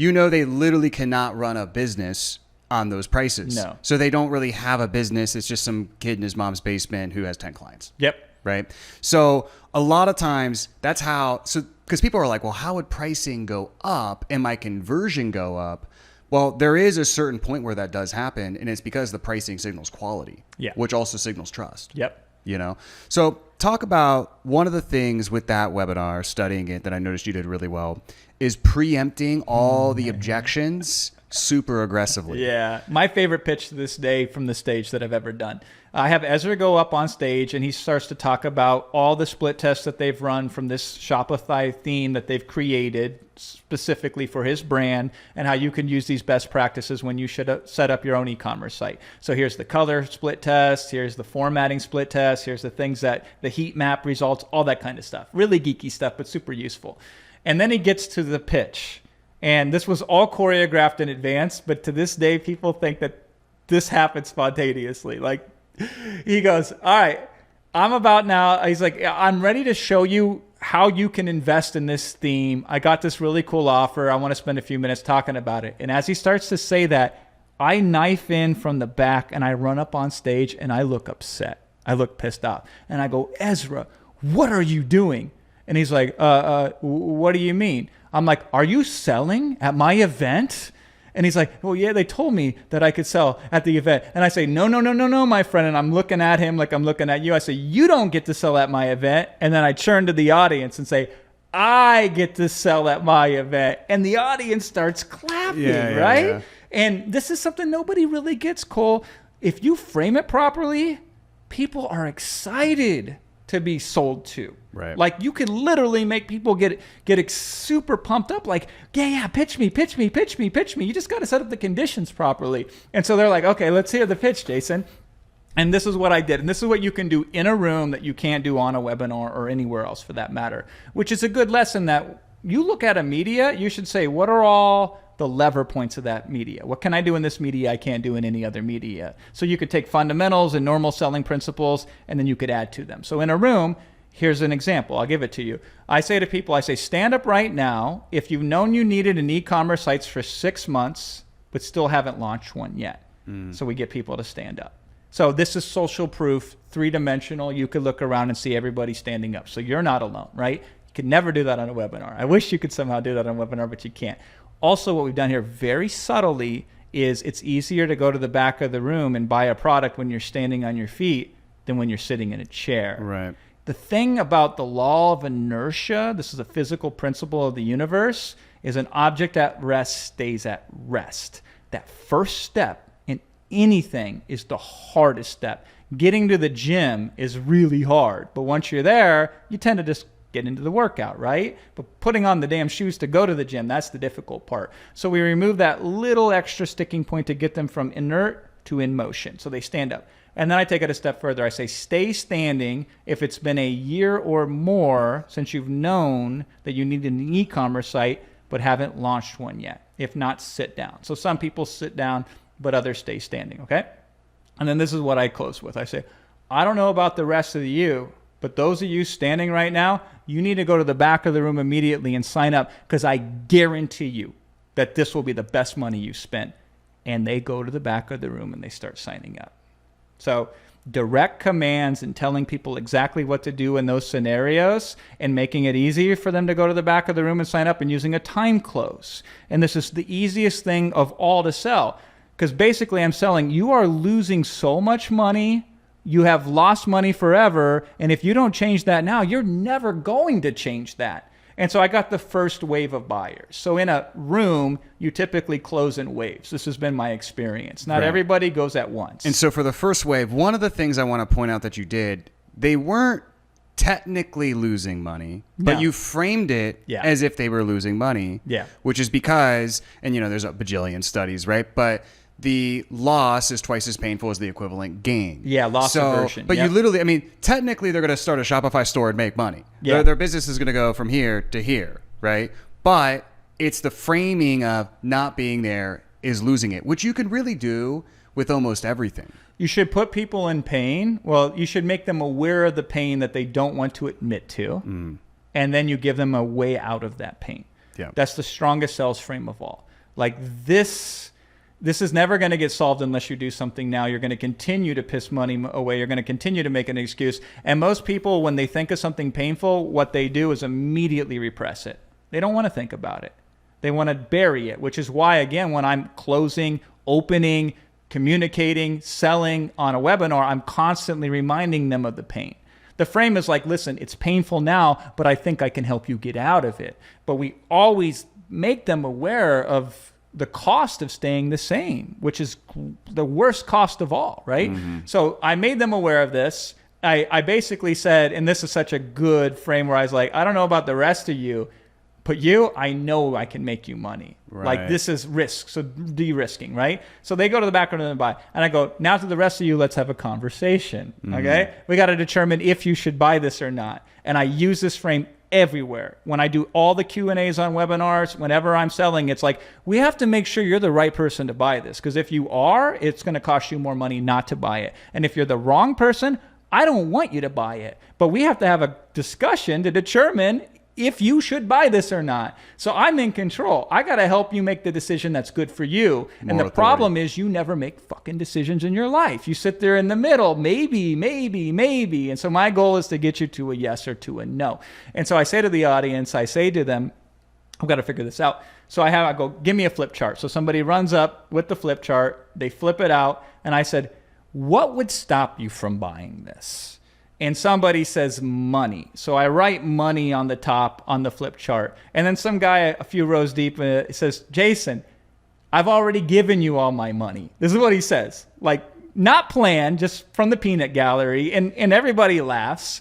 you know they literally cannot run a business on those prices. No. So they don't really have a business. It's just some kid in his mom's basement who has 10 clients. Yep. Right. So a lot of times that's how, so because people are like, well, how would pricing go up and my conversion go up? Well, there is a certain point where that does happen, and it's because the pricing signals quality, which also signals trust. Yep. You know, so talk about one of the things with that webinar, studying it, that I noticed you did really well, is preempting all the objections super aggressively. Yeah. My favorite pitch to this day from the stage that I've ever done. I have Ezra go up on stage and he starts to talk about all the split tests that they've run from this Shopify theme that they've created specifically for his brand, and how you can use these best practices when you should set up your own e-commerce site. So here's the color split test, here's the formatting split test, here's the things that the heat map results, all that kind of stuff. Really geeky stuff, but super useful. And then he gets to the pitch. And this was all choreographed in advance, but to this day, people think that this happened spontaneously. Like, he goes, all right, I'm about now. He's like, I'm ready to show you how you can invest in this theme. I got this really cool offer. I want to spend a few minutes talking about it. And as he starts to say that, I knife in from the back and I run up on stage and I look upset. I look pissed off. And I go, Ezra, what are you doing? And he's like, what do you mean? I'm like, are you selling at my event? And he's like, well, yeah, they told me that I could sell at the event. And I say, no, my friend. And I'm looking at him like I'm looking at you. I say, you don't get to sell at my event. And then I turn to the audience and say, I get to sell at my event. And the audience starts clapping, right? Yeah. And this is something nobody really gets, Cole. If you frame it properly, people are excited to be sold to. Right. Like, you could literally make people get super pumped up. Like, yeah, pitch me. You just got to set up the conditions properly. And so they're like, okay, let's hear the pitch, Jason. And this is what I did. And this is what you can do in a room that you can't do on a webinar or anywhere else for that matter, which is a good lesson that you look at a media, you should say, what are all the lever points of that media? What can I do in this media I can't do in any other media? So you could take fundamentals and normal selling principles, and then you could add to them. So in a room, here's an example. I'll give it to you. I say to people, I say, stand up right now if you've known you needed an e-commerce site for 6 months, but still haven't launched one yet. So we get people to stand up. So this is social proof, 3-dimensional. You could look around and see everybody standing up. So you're not alone, right? You could never do that on a webinar. I wish you could somehow do that on a webinar, but you can't. Also, what we've done here very subtly is it's easier to go to the back of the room and buy a product when you're standing on your feet than when you're sitting in a chair. Right. The thing about the law of inertia, this is a physical principle of the universe, is an object at rest stays at rest. That first step in anything is the hardest step. Getting to the gym is really hard, but once you're there, you tend to just get into the workout, right? But putting on the damn shoes to go to the gym, that's the difficult part. So we remove that little extra sticking point to get them from inert to in motion. So they stand up. And then I take it a step further. I say, stay standing if it's been a year or more since you've known that you need an e-commerce site but haven't launched one yet. If not, sit down. So some people sit down, but others stay standing, okay? And then this is what I close with. I say, I don't know about the rest of you, but those of you standing right now, you need to go to the back of the room immediately and sign up, because I guarantee you that this will be the best money you spent. And they go to the back of the room and they start signing up. So direct commands and telling people exactly what to do in those scenarios and making it easier for them to go to the back of the room and sign up, and using a time close. And this is the easiest thing of all to sell, because basically I'm selling, you are losing so much money. You have lost money forever, and if you don't change that now, you're never going to change that. And so I got the first wave of buyers. So in a room, you typically close in waves. This has been my experience. Not everybody goes at once. And so for the first wave, one of the things I want to point out that you did, they weren't technically losing money, but you framed it as if they were losing money, which is because, and you know, there's a bajillion studies, right? But the loss is twice as painful as the equivalent gain. Yeah, loss aversion. But you literally, I mean, technically they're going to start a Shopify store and make money. Yeah. Their business is going to go from here to here, right? But it's the framing of not being there is losing it, which you can really do with almost everything. You should put people in pain. Well, you should make them aware of the pain that they don't want to admit to. And then you give them a way out of that pain. Yeah. That's the strongest sales frame of all. Like this is never going to get solved unless you do something now. You're going to continue to piss money away. You're going to continue to make an excuse. And most people, when they think of something painful, what they do is immediately repress it. They don't want to think about it. They want to bury it, which is why, again, when I'm closing, opening, communicating, selling on a webinar, I'm constantly reminding them of the pain. The frame is like, listen, it's painful now, but I think I can help you get out of it. But we always make them aware of the cost of staying the same, which is the worst cost of all, right? Mm-hmm. So I made them aware of this. I basically said, and this is such a good frame where I was like, I don't know about the rest of you, but you, I know I can make you money. Right. Like this is risk, so de-risking, right? So they go to the background and buy. And I go, now to the rest of you, let's have a conversation, okay? We got to determine if you should buy this or not. And I use this frame everywhere. When I do all the Q&As on webinars, whenever I'm selling, it's like, we have to make sure you're the right person to buy this. Because if you are, it's going to cost you more money not to buy it. And if you're the wrong person, I don't want you to buy it. But we have to have a discussion to determine if you should buy this or not. So I'm in control. I got to help you make the decision that's good for you. And the problem is you never make fucking decisions in your life. You sit there in the middle, maybe. And so my goal is to get you to a yes or to a no. And so I say to the audience, I say to them, I've got to figure this out. So I go, give me a flip chart. So somebody runs up with the flip chart, they flip it out. And I said, what would stop you from buying this? And somebody says money. So I write money on the top on the flip chart. And then some guy a few rows deep says, Jason, I've already given you all my money. This is what he says. Like, not planned, just from the peanut gallery. And everybody laughs.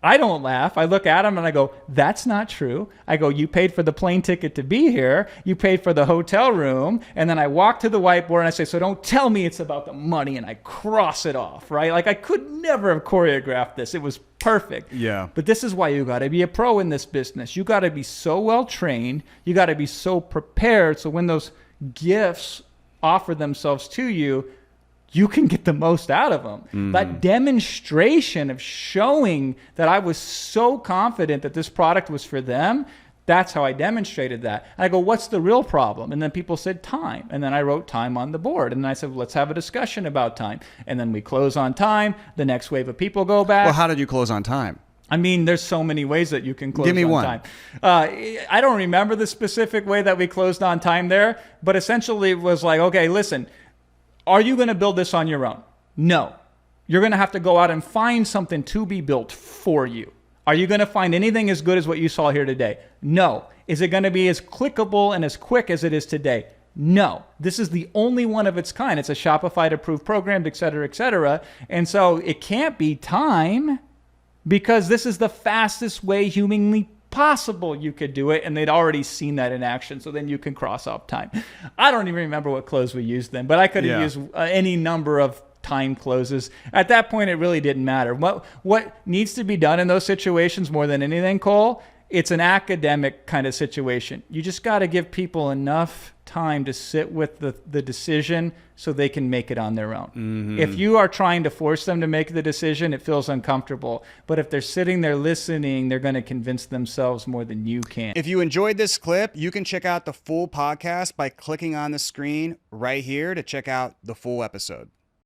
I don't laugh. I look at him and I go, that's not true. I go, you paid for the plane ticket to be here. You paid for the hotel room. And then I walk to the whiteboard and I say, so don't tell me it's about the money. And I cross it off, right? Like I could never have choreographed this. It was perfect. Yeah. But this is why you got to be a pro in this business. You got to be so well trained. You got to be so prepared. So when those gifts offer themselves to you, you can get the most out of them. Mm-hmm. That demonstration of showing that I was so confident that this product was for them, that's how I demonstrated that. And I go, what's the real problem? And then people said time. And then I wrote time on the board. And I said, well, let's have a discussion about time. And then we close on time. The next wave of people go back. Well, how did you close on time? I mean, there's so many ways that you can close Give me on one. time. I don't remember the specific way that we closed on time there. But essentially it was like, okay, listen, are you going to build this on your own? No. You're going to have to go out and find something to be built for you. Are you going to find anything as good as what you saw here today? No. Is it going to be as clickable and as quick as it is today? No. This is the only one of its kind. It's a Shopify approved program, et cetera, et cetera. And so it can't be time because this is the fastest way humanly possible you could do it, and they'd already seen that in action, so then you can cross off time. I don't even remember what close we used then, but I could have used any number of time closes. At that point, it really didn't matter. What needs to be done in those situations more than anything, Cole, it's an academic kind of situation. You just got to give people enough time to sit with the decision so they can make it on their own. Mm-hmm. If you are trying to force them to make the decision, it feels uncomfortable. But if they're sitting there listening, they're going to convince themselves more than you can. If you enjoyed this clip, you can check out the full podcast by clicking on the screen right here to check out the full episode.